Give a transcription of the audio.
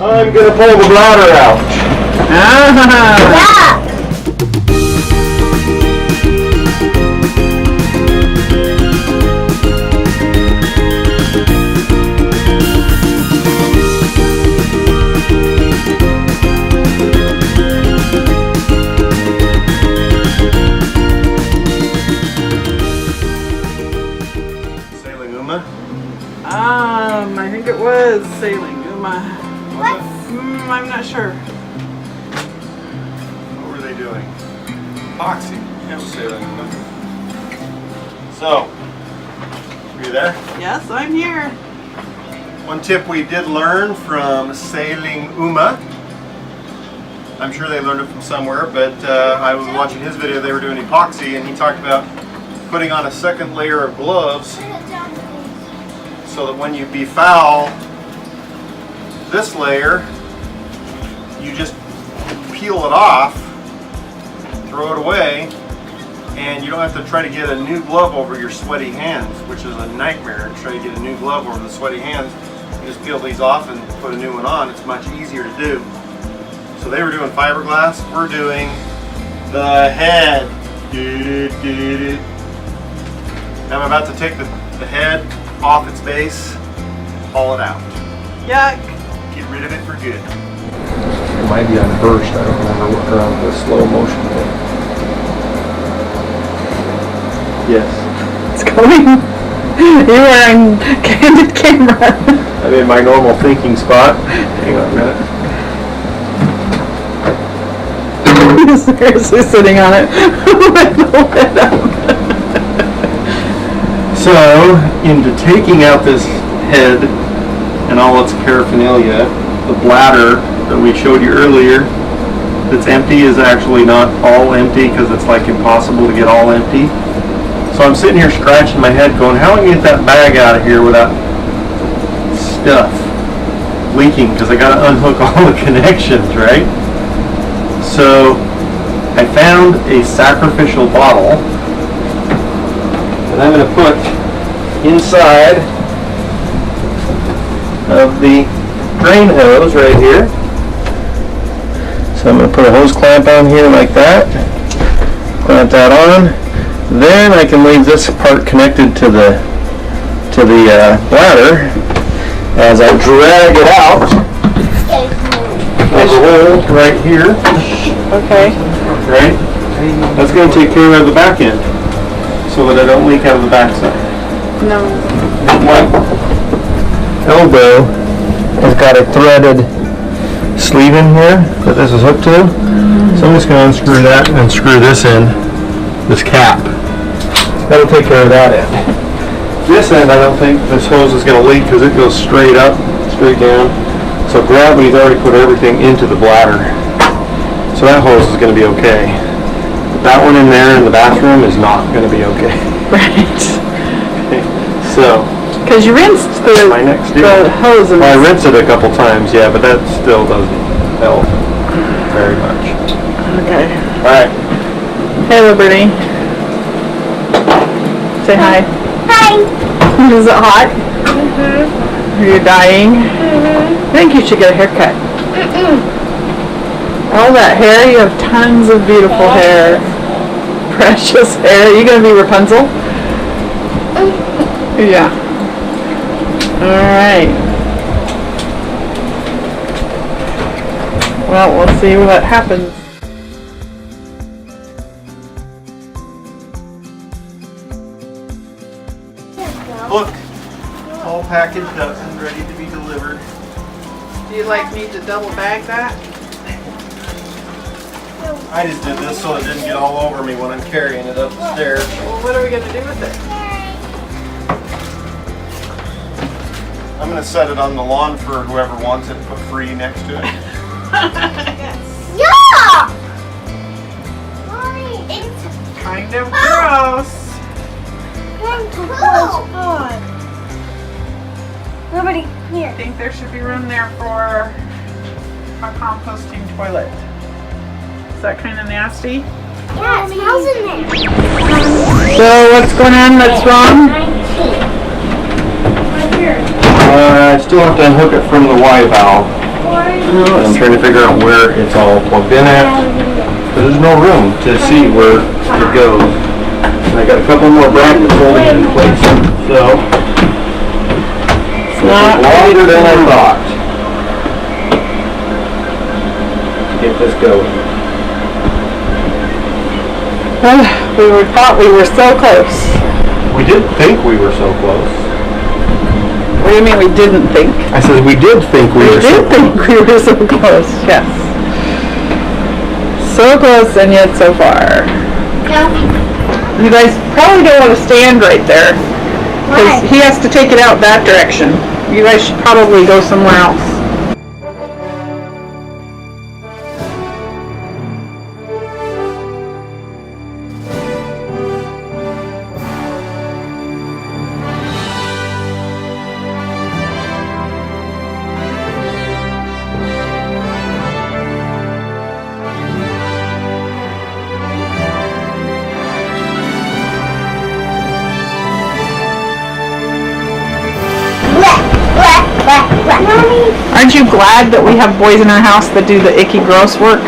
I'm gonna pull the bladder out. Yeah. Sailing Uma? I think it was Sailing Uma. What? I'm not sure. What were they doing? Epoxy. Yeah, it was Sailing Uma. So, are you there? Yes, I'm here. One tip we did learn from Sailing Uma. I'm sure they learned it from somewhere, but I was watching his video. They were doing epoxy, and he talked about putting on a second layer of gloves so that when you befoul this layer, you just peel it off, throw it away, and you don't have to try to get a new glove over your sweaty hands, which is a nightmare to try to get a new glove over the sweaty hands. You just peel these off and put a new one on. It's much easier to do. So they were doing fiberglass, we're doing the head. Now I'm about to take the head off its base, haul it out. Yuck. Get rid of it for good. It might be on burst. I don't remember what around the slow motion thing. Yes. It's going. You were on candid camera. I'm in my normal thinking spot. Hang on a minute. Seriously sitting on it. So, into taking out this head and all its paraphernalia, the bladder that we showed you earlier that's empty is actually not all empty because it's like impossible to get all empty. So I'm sitting here scratching my head going, how am I going to get that bag out of here without stuff leaking? Because I got to unhook all the connections, right? So I found a sacrificial bottle that I'm going to put inside of the drain hose right here. So I'm going to put a hose clamp on here like that, clamp that on. Then I can leave this part connected to the bladder as I drag it out. There's a hole right here. Okay. Right? That's going to take care of the back end so that I don't leak out of the back side. No. My elbow has got a threaded sleeve in here that this is hooked to. So I'm just going to unscrew that and screw this in, this cap. That'll take care of that end. This end I don't think this hose is going to leak because it goes straight up, straight down. So gravity's already put everything into the bladder. So that hose is going to be okay. That one in there in the bathroom is not going to be okay. Right. Okay. So Because you rinsed the hose. Well, I rinsed it a couple times, yeah, but that still doesn't help very much. Okay. Alright. Hey, Liberty. Say hi. Hi. Is it hot? Are you dying? I think you should get a haircut. All that hair, you have tons of beautiful hair. Precious hair. Are you going to be Rapunzel? Yeah. Alright. Well, we'll see what happens. Look, all packaged up and ready to be delivered. Do you like me to double bag that? I just did this so it didn't get all over me when I'm carrying it up the stairs. Well, what are we going to do with it? I'm going to set it on the lawn for whoever wants it, put free next to it. Yeah! Mommy, it's Kind of gross. cool. Nobody I here. think there should be room there for a composting toilet. Is that kind of nasty? Yeah, it smells in there. So what's going on that's wrong? Right here. I still have to unhook it from the Y valve. And I'm trying to figure out where it's all plugged in at. There's no room to see where it goes. And I got a couple more brackets holding it in place. So, it's longer than I thought to get this going. We thought we were so close. We did think we were so close. What do you mean we didn't think? I said we did think we were so close. We did think we were so close, yes. So close and yet so far. Yeah. You guys probably don't want to stand right there. Why? Because he has to take it out that direction. You guys should probably go somewhere else. Aren't you glad that we have boys in our house that do the icky gross work?